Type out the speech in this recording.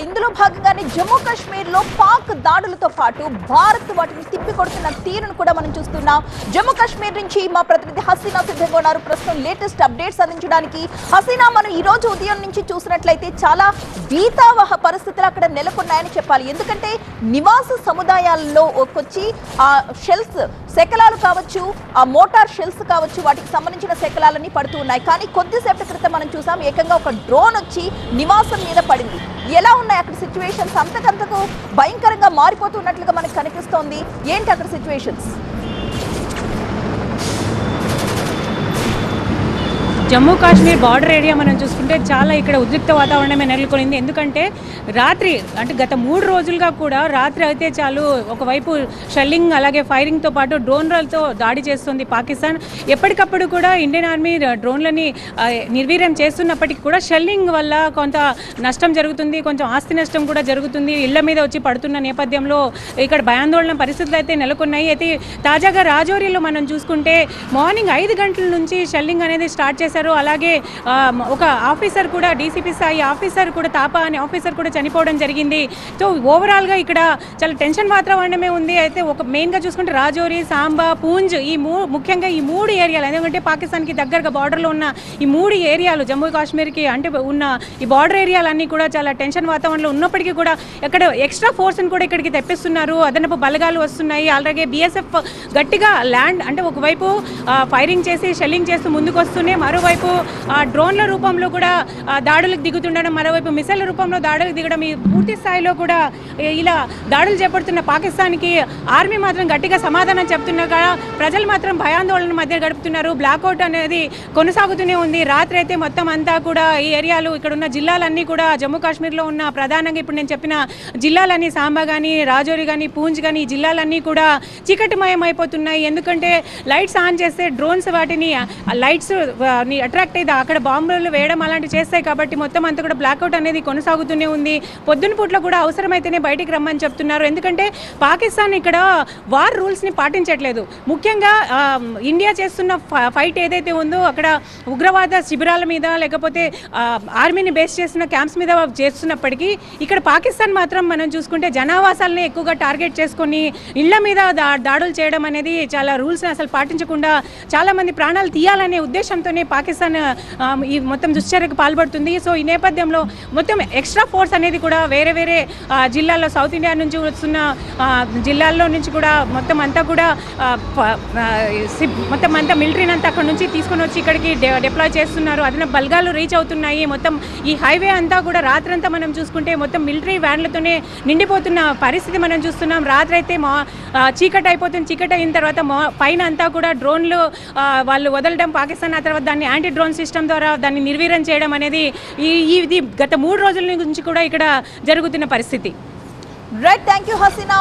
ఇందులో భాగంగానే జమ్మూ కాశ్మీర్ లో పాక్ దాడులతో పాటు భారత్ వాటిని తిప్పికొడుతున్న తీరును కూడా మనం చూస్తున్నాం. జమ్మూ కాశ్మీర్ నుంచి మా ప్రతినిధి హసీనా సిద్ధంగా ఉన్నారు ప్రస్తుతం లేటెస్ట్ అప్డేట్స్ అందించడానికి. హసీనా, మనం ఈ రోజు ఉదయం నుంచి చూసినట్లయితే చాలా భీతావహ పరిస్థితులు అక్కడ నెలకొన్నాయని చెప్పాలి. ఎందుకంటే నివాస సముదాయాల్లో వచ్చి ఆ షెల్స్ శకలాలు కావచ్చు, ఆ మోటార్ షెల్స్ కావచ్చు, వాటికి సంబంధించిన శకలాలన్నీ పడుతూ ఉన్నాయి. కానీ కొద్దిసేపటి క్రితం మనం చూసాం ఏకంగా ఒక డ్రోన్ వచ్చి నివాసం మీద పడింది. ఎలా ఉన్నాయి అక్కడ సిచ్యువేషన్స్? అంతకంతకు భయంకరంగా మారిపోతున్నట్లుగా మనకు కనిపిస్తోంది. ఏంటి అక్కడ situations? Jammu Kashmir border area మనం చూసుకుంటే చాలా ఇక్కడ ఉద్రిక్త వాతావరణమే నెలకొనింది. ఎందుకంటే రాత్రి అంటే గత 3 రోజులుగా కూడా రాత్రి అయితే చాలు ఒకవైపు షెల్లింగ్ అలాగే ఫైరింగ్తో పాటు డ్రోన్లతో దాడి చేస్తుంది పాకిస్తాన్. ఎప్పటికప్పుడు కూడా ఇండియన్ ఆర్మీ డ్రోన్లని నిర్వీర్యం చేస్తున్నప్పటికీ కూడా షెల్లింగ్ వల్ల కొంత నష్టం జరుగుతుంది, కొంచెం ఆస్తి నష్టం కూడా జరుగుతుంది. ఇళ్ల మీద వచ్చి పడుతున్న నేపథ్యంలో ఇక్కడ భయాందోళన పరిస్థితులు అయితే నెలకొన్నాయి. అయితే తాజాగా రాజౌరిలో మనం చూసుకుంటే మార్నింగ్ 5 గంటల నుంచి షెల్లింగ్ అనేది స్టార్ట్ చేశారు. అలాగే ఒక ఆఫీసర్ కూడా డీసీపీ స్థాయి ఆఫీసర్ కూడా తాపా అనే ఆఫీసర్ కూడా చనిపోవడం జరిగింది. సో ఓవరాల్గా ఇక్కడ చాలా టెన్షన్ వాతావరణమే ఉంది. అయితే ఒక మెయిన్గా చూసుకుంటే రాజౌరి, సాంబా, పూంజ్ ముఖ్యంగా ఈ 3 ఏరియాలు, ఎందుకంటే పాకిస్తాన్కి దగ్గరగా బార్డర్లో ఉన్న ఈ 3 ఏరియాలు జమ్మూ కాశ్మీర్కి అంటే ఉన్న ఈ బార్డర్ ఏరియాలన్నీ కూడా చాలా టెన్షన్ వాతావరణంలో ఉన్నప్పటికీ కూడా ఇక్కడ ఎక్స్ట్రా ఫోర్స్ని కూడా ఇక్కడికి తెప్పిస్తున్నారు. అదనపు బలగాలు వస్తున్నాయి. అలాగే బీఎస్ఎఫ్ గట్టిగా ల్యాండ్ అంటే ఒకవైపు ఫైరింగ్ చేసి షెల్లింగ్ చేస్తూ ముందుకు వస్తూనే మరోవైపు డ్రోన్ల రూపంలో కూడా దాడులకు దిగుతుండడం, మరోవైపు మిసైల్ రూపంలో దాడులకు దిగడం, ఈ పూర్తి స్థాయిలో కూడా ఇలా దాడులు చేపడుతున్న పాకిస్తాన్కి ఆర్మీ మాత్రం గట్టిగా సమాధానం చెప్తున్నా ప్రజలు మాత్రం భయాందోళన మధ్య గడుపుతున్నారు. బ్లాక్అవుట్ అనేది కొనసాగుతూనే ఉంది. రాత్రి అయితే మొత్తం అంతా కూడా ఈ ఏరియాలు ఇక్కడ ఉన్న జిల్లాలన్నీ కూడా జమ్మూ కాశ్మీర్లో ఉన్న ప్రధానంగా ఇప్పుడు నేను చెప్పిన జిల్లాలన్నీ సాంబా కానీ, రాజౌరి కానీ, పూంజ్ కానీ ఈ జిల్లాలన్నీ కూడా చీకటిమయం అయిపోతున్నాయి. ఎందుకంటే లైట్స్ ఆన్ చేస్తే డ్రోన్స్ వాటిని లైట్స్ అట్రాక్ట్ అయితే అక్కడ బాంబులు వేయడం అలాంటివి చేస్తాయి. కాబట్టి మొత్తం అంతా కూడా బ్లాక్అవుట్ అనేది కొనసాగుతూనే ఉంది. పొద్దున పూట్ల కూడా అవసరమైతేనే బయటికి రమ్మని చెప్తున్నారు. ఎందుకంటే పాకిస్తాన్ ఇక్కడ వార్ రూల్స్ని పాటించట్లేదు. ముఖ్యంగా ఇండియా చేస్తున్న ఫైట్ ఏదైతే ఉందో అక్కడ ఉగ్రవాద శిబిరాల మీద లేకపోతే ఆర్మీని బేస్ చేస్తున్న క్యాంప్స్ మీద చేస్తున్నప్పటికీ ఇక్కడ పాకిస్తాన్ మాత్రం మనం చూసుకుంటే జనావాసాలని ఎక్కువగా టార్గెట్ చేసుకొని ఇళ్ల మీద దాడులు చేయడం అనేది చాలా రూల్స్ని అసలు పాటించకుండా చాలామంది ప్రాణాలు తీయాలనే ఉద్దేశంతోనే పాకిస్తాన్ ఈ మొత్తం దుశ్చర్యకు పాల్పడుతుంది. సో ఈ నేపథ్యంలో మొత్తం ఎక్స్ట్రా ఫోర్స్ అనేది కూడా వేరే వేరే జిల్లాల్లో సౌత్ ఇండియా నుంచి వస్తున్న జిల్లాల్లో నుంచి కూడా మొత్తం అంతా కూడా మొత్తం అంతా మిలిటరీని అంతా అక్కడ నుంచి తీసుకొని వచ్చి ఇక్కడికి డిప్లాయ్ చేస్తున్నారు. అదన బల్గాలు రీచ్ అవుతున్నాయి. మొత్తం ఈ హైవే అంతా కూడా రాత్రంతా మనం చూసుకుంటే మొత్తం మిలిటరీ వ్యాన్లతోనే నిండిపోతున్న పరిస్థితి మనం చూస్తున్నాం. రాత్రి అయితే చీకటి అయిపోతుంది. చీకటి అయిన తర్వాత పైన అంతా కూడా డ్రోన్లు వాళ్ళు వదలడం పాకిస్తాన్, ఆ తర్వాత దాన్ని యాంటీ డ్రోన్ సిస్టమ్ ద్వారా దాన్ని నిర్వీర్యం చేయడం అనేది ఇది గత 3 రోజుల నుంచి కూడా ఇక్కడ జరుగుతున్న పరిస్థితి. Right, thank you Hasina.